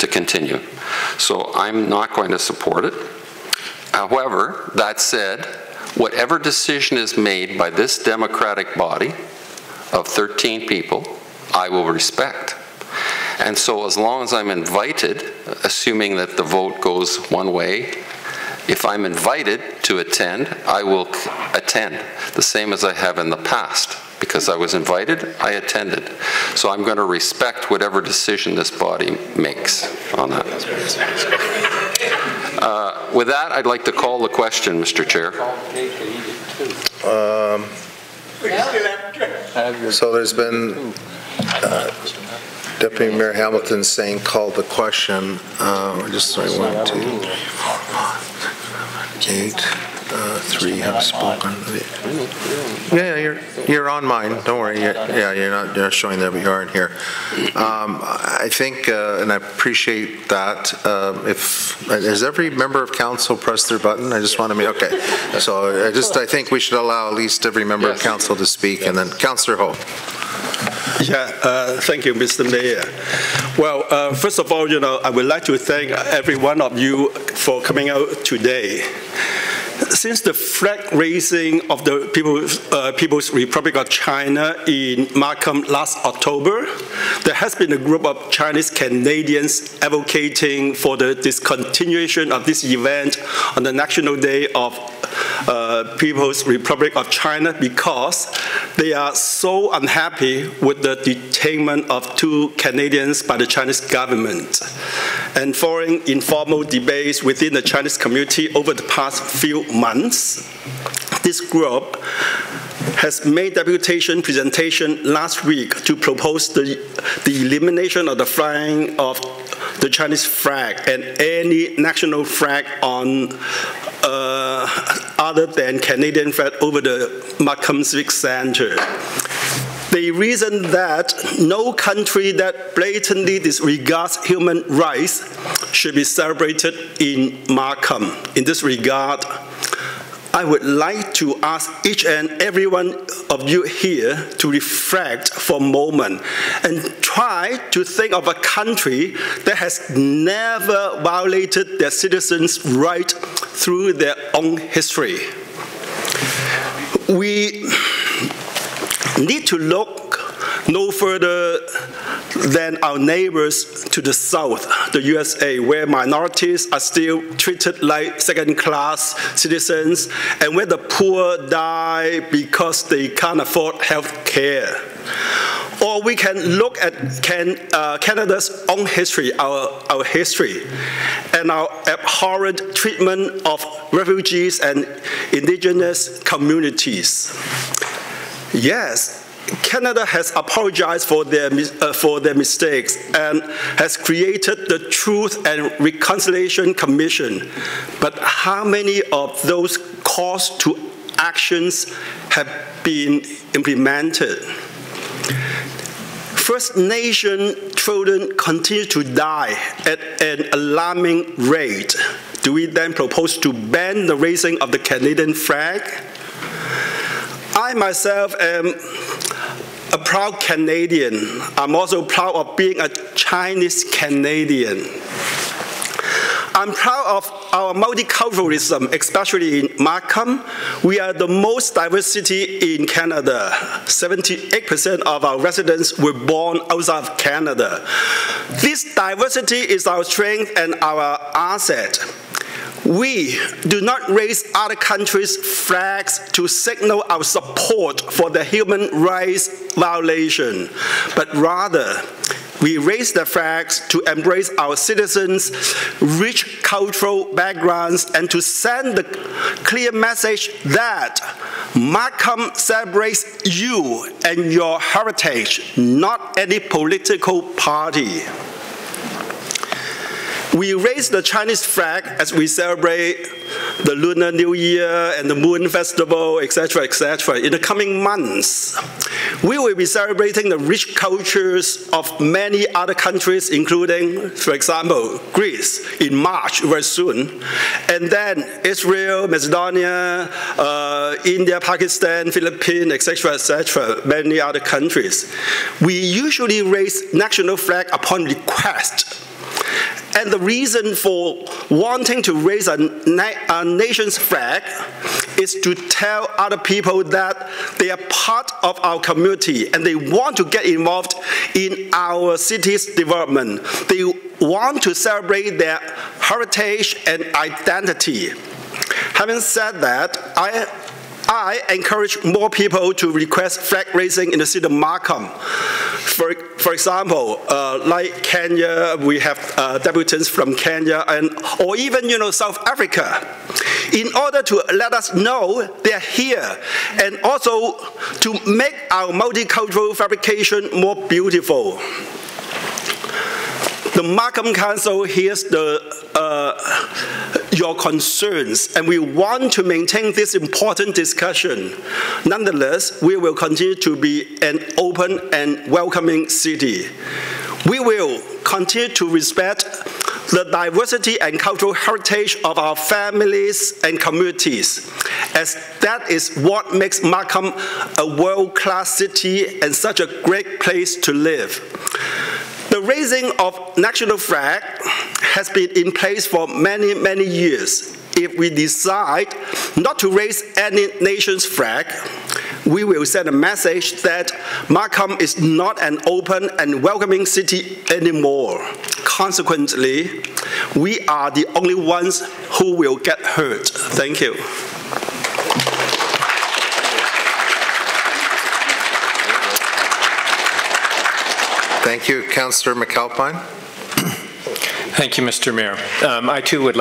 to continue. So I'm not going to support it. However, that said, whatever decision is made by this democratic body of 13 people, I will respect. And so as long as I'm invited, assuming that the vote goes one way, if I'm invited to attend, I will attend, the same as I have in the past. Because I was invited, I attended. So I'm going to respect whatever decision this body makes on that. With that, I'd like to call the question, Mr. Chair. So there's been Deputy Mayor Hamilton saying call the question. Just sorry, 1, 2, 3, 4, 5, 8, 3 have spoken. Yeah, you're on mine. Don't worry. You're not showing there, but you aren't here. I think, and I appreciate that. Has every member of council pressed their button? I just want to make okay. So I think we should allow at least every member of council to speak, and then Councillor Ho. Yeah, thank you, Mr. Mayor. Well, first of all, I would like to thank every one of you for coming out today. Since the flag raising of the People's Republic of China in Markham last October, there has been a group of Chinese Canadians advocating for the discontinuation of this event on the National Day of People's Republic of China because they are so unhappy with the detainment of 2 Canadians by the Chinese government. And following informal debates within the Chinese community over the past few months, this group has made deputation presentation last week to propose the elimination of the flying of the Chinese flag and any national flag on other than Canadian flag over the Markham Civic Center. They reason that no country that blatantly disregards human rights should be celebrated in Markham. In this regard, I would like to ask each and every one of you here to reflect for a moment and try to think of a country that has never violated their citizens' rights through their own history. We need to look no further than our neighbors to the south, the USA, where minorities are still treated like second-class citizens and where the poor die because they can't afford health care. Or we can look at Canada's own history, our history, and our abhorrent treatment of refugees and indigenous communities. Yes, Canada has apologized for their mistakes and has created the Truth and Reconciliation Commission. But how many of those calls to actions have been implemented? First Nation children continue to die at an alarming rate. Do we then propose to ban the raising of the Canadian flag? I myself am a proud Canadian. I'm also proud of being a Chinese Canadian. I'm proud of our multiculturalism, especially in Markham. We are the most diverse city in Canada. 78% of our residents were born outside of Canada. This diversity is our strength and our asset. We do not raise other countries' flags to signal our support for the human rights violation, but rather we raise the flags to embrace our citizens' rich cultural backgrounds and to send the clear message that Markham celebrates you and your heritage, not any political party. We raise the Chinese flag as we celebrate the Lunar New Year and the Moon Festival, etc., etc. In the coming months, we will be celebrating the rich cultures of many other countries, including, for example, Greece in March, very soon, and then Israel, Macedonia, India, Pakistan, Philippines, etc., etc., many other countries. We usually raise national flag upon request. And the reason for wanting to raise a nation's flag is to tell other people that they are part of our community and they want to get involved in our city's development. They want to celebrate their heritage and identity. Having said that, I encourage more people to request flag raising in the city of Markham. For example, like Kenya, we have debutants from Kenya, or even South Africa, in order to let us know they're here, and also to make our multicultural fabrication more beautiful. The Markham Council hears your concerns, and we want to maintain this important discussion. Nonetheless, we will continue to be an open and welcoming city. We will continue to respect the diversity and cultural heritage of our families and communities, as that is what makes Markham a world-class city and such a great place to live. The raising of national flag has been in place for many, many years. If we decide not to raise any nation's flag, we will send a message that Markham is not an open and welcoming city anymore. Consequently, we are the only ones who will get hurt. Thank you. Thank you, Councillor McAlpine. Thank you, Mr. Mayor. I too would like